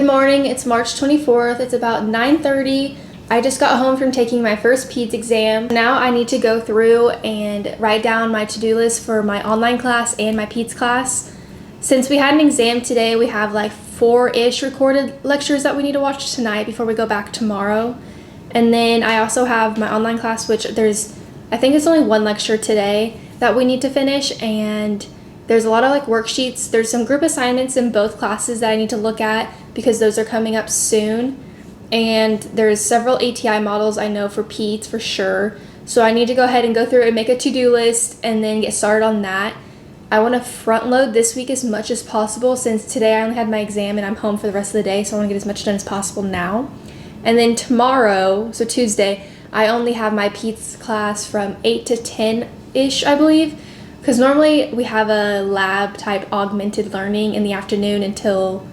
morning, it's March 24th. It's about 9:30. I just got home from taking my first peds exam. Now I need to go through and write down my to-do list for my online class and my peds class. Since we had an exam today, we have like 4-ish recorded lectures that we need to watch tonight before we go back tomorrow. And then I also have my online class, which I think it's only one lecture today that we need to finish, and there's a lot of like worksheets. There's some group assignments in both classes that I need to look at because those are coming up soon. And there's several ATI models I know for peds for sure. So I need to go ahead and go through and make a to-do list and then get started on that. I want to front load this week as much as possible since today I only had my exam and I'm home for the rest of the day. So I want to get as much done as possible now. And then tomorrow, so Tuesday, I only have my peds class from 8 to 10-ish, I believe. Because normally we have a lab type augmented learning in the afternoon until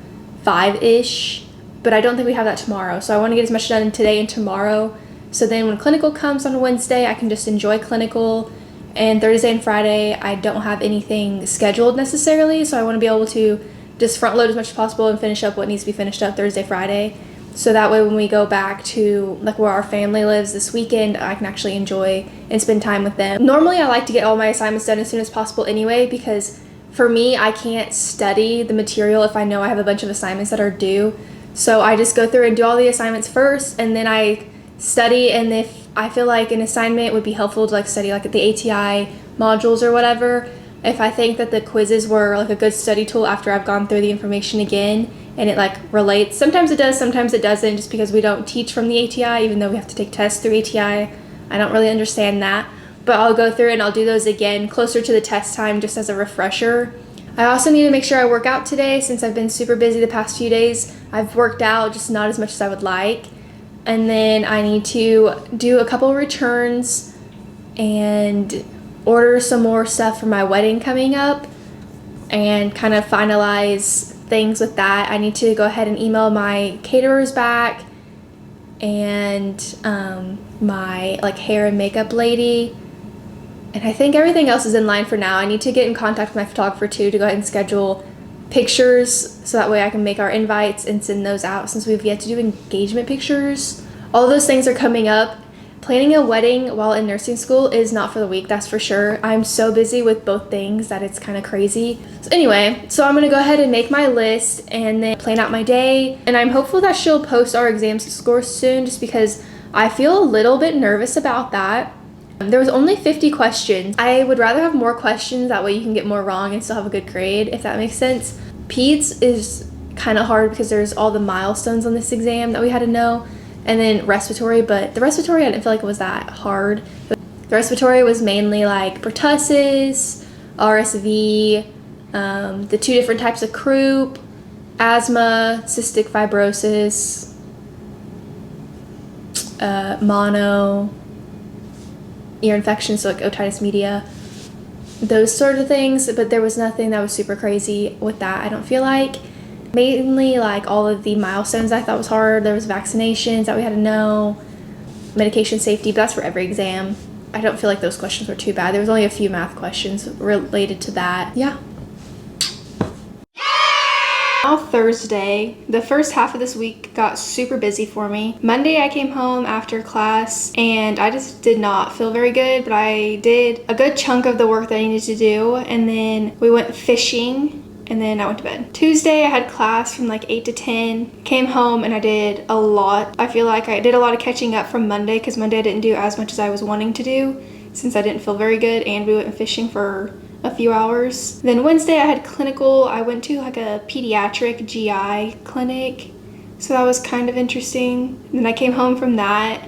5-ish. But I don't think we have that tomorrow. So I want to get as much done today and tomorrow. So then when clinical comes on Wednesday, I can just enjoy clinical. And Thursday and Friday, I don't have anything scheduled necessarily. So I want to be able to just front load as much as possible and finish up what needs to be finished up Thursday, Friday. So that way when we go back to like where our family lives this weekend, I can actually enjoy and spend time with them. Normally I like to get all my assignments done as soon as possible anyway, because for me, I can't study the material if I know I have a bunch of assignments that are due. So I just go through and do all the assignments first, and then I study, and if I feel like an assignment would be helpful to like study like the ATI modules or whatever, if I think that the quizzes were like a good study tool after I've gone through the information again and it like relates. Sometimes it does, sometimes it doesn't, just because we don't teach from the ATI, even though we have to take tests through ATI. I don't really understand that, but I'll go through and I'll do those again closer to the test time just as a refresher. I also need to make sure I work out today since I've been super busy the past few days. I've worked out, just not as much as I would like. And then I need to do a couple returns and order some more stuff for my wedding coming up and kind of finalize things with that. I need to go ahead and email my caterers back and my like hair and makeup lady. And I think everything else is in line for now. I need to get in contact with my photographer too to go ahead and schedule pictures so that way I can make our invites and send those out since we've yet to do engagement pictures. All of those things are coming up. Planning a wedding while in nursing school is not for the weak, that's for sure. I'm so busy with both things that it's kind of crazy. So anyway, so I'm going to go ahead and make my list and then plan out my day. And I'm hopeful that she'll post our exam scores soon just because I feel a little bit nervous about that. There was only 50 questions. I would rather have more questions, that way you can get more wrong and still have a good grade, if that makes sense. Peds is kind of hard because there's all the milestones on this exam that we had to know, and then respiratory, but the respiratory I didn't feel like it was that hard. The respiratory was mainly like pertussis, RSV, the 2 different types of croup, asthma, cystic fibrosis, mono, ear infection, so like otitis media, those sort of things. But there was nothing that was super crazy with that, I don't feel like. Mainly like all of the milestones I thought was hard. There was vaccinations that we had to know, medication safety, but that's for every exam. I don't feel like those questions were too bad. There was only a few math questions related to that. Yeah. Now Thursday, the first half of this week got super busy for me. Monday I came home after class and I just did not feel very good, but I did a good chunk of the work that I needed to do, and then we went fishing and then I went to bed. Tuesday I had class from like 8 to 10, came home and I did a lot. I feel like I did a lot of catching up from Monday because Monday I didn't do as much as I was wanting to do since I didn't feel very good, and we went fishing for a few hours. Then Wednesday I had clinical. I went to like a pediatric GI clinic, so that was kind of interesting. And then I came home from that,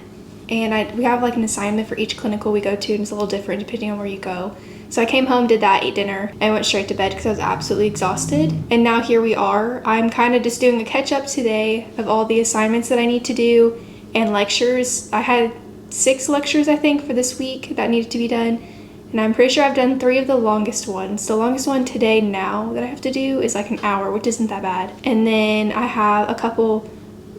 and we have like an assignment for each clinical we go to, and it's a little different depending on where you go. So I came home, did that, ate dinner, and went straight to bed because I was absolutely exhausted. And now here we are. I'm kind of just doing a catch up today of all the assignments that I need to do and lectures. I had 6 lectures I think for this week that needed to be done, and I'm pretty sure I've done 3 of the longest ones. The longest one today now that I have to do is like an hour, which isn't that bad. And then I have a couple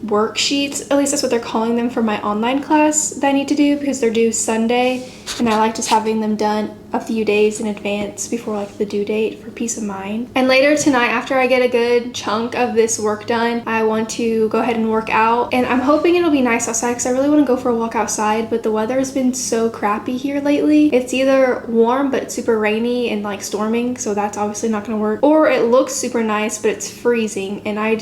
worksheets, at least that's what they're calling them, for my online class that I need to do because they're due Sunday, and I like just having them done a few days in advance before like the due date for peace of mind. And later tonight, after I get a good chunk of this work done, I want to go ahead and work out, and I'm hoping it'll be nice outside because I really want to go for a walk outside, but the weather has been so crappy here lately. It's either warm but super rainy and like storming, so that's obviously not going to work, or it looks super nice but it's freezing, and I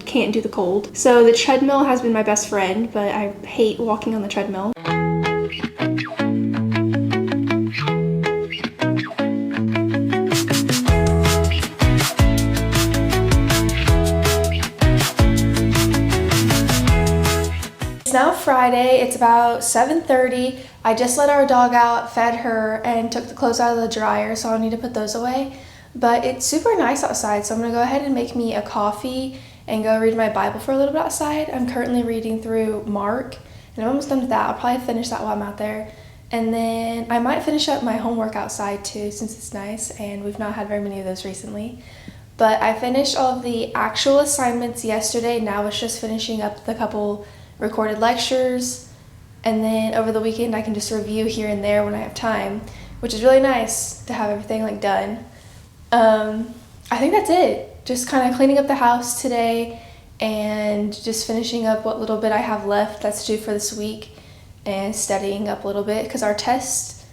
can't do the cold. So the treadmill has been my best friend, but I hate walking on the treadmill. It's now Friday, it's about 7:30. I just let our dog out, fed her, and took the clothes out of the dryer, so I'll need to put those away. But it's super nice outside, so I'm gonna go ahead and make me a coffee and go read my Bible for a little bit outside. I'm currently reading through Mark, and I'm almost done with that. I'll probably finish that while I'm out there. And then I might finish up my homework outside too, since it's nice, and we've not had very many of those recently. But I finished all of the actual assignments yesterday. Now it's just finishing up the couple recorded lectures, and then over the weekend I can just review here and there when I have time, which is really nice to have everything like done. I think that's it. Just kind of cleaning up the house today and just finishing up what little bit I have left that's due for this week, and studying up a little bit because our test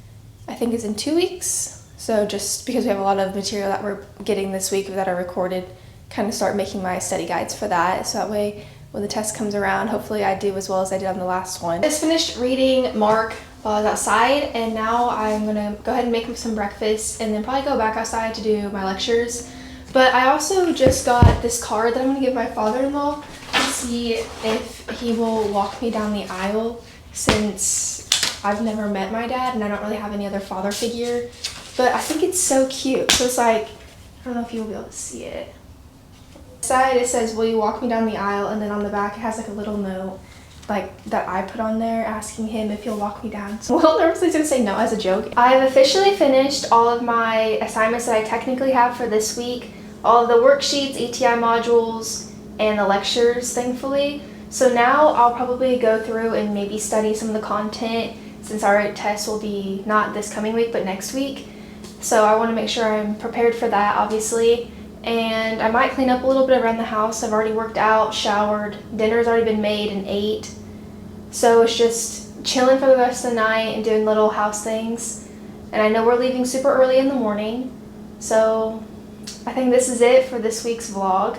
I think is in 2 weeks. So just because we have a lot of material that we're getting this week that are recorded, kind of start making my study guides for that, so that way when the test comes around, hopefully I do as well as I did on the last one. I just finished reading Mark while I was outside, and now I'm gonna go ahead and make some breakfast and then probably go back outside to do my lectures. But I also just got this card that I'm gonna give my father-in-law to see if he will walk me down the aisle, since I've never met my dad and I don't really have any other father figure. But I think it's so cute. So it's like, I don't know if you'll be able to see it. Side it says, "Will you walk me down the aisle?" and then on the back it has like a little note like that I put on there asking him if he'll walk me down. So well, I was gonna say no as a joke. I've officially finished all of my assignments that I technically have for this week, all of the worksheets, ETI modules, and the lectures, thankfully. So now I'll probably go through and maybe study some of the content, since our test will be not this coming week but next week. So I want to make sure I'm prepared for that, obviously. And I might clean up a little bit around the house. I've already worked out, showered, dinner's already been made and ate. So it's just chilling for the rest of the night and doing little house things. And I know we're leaving super early in the morning. So I think this is it for this week's vlog.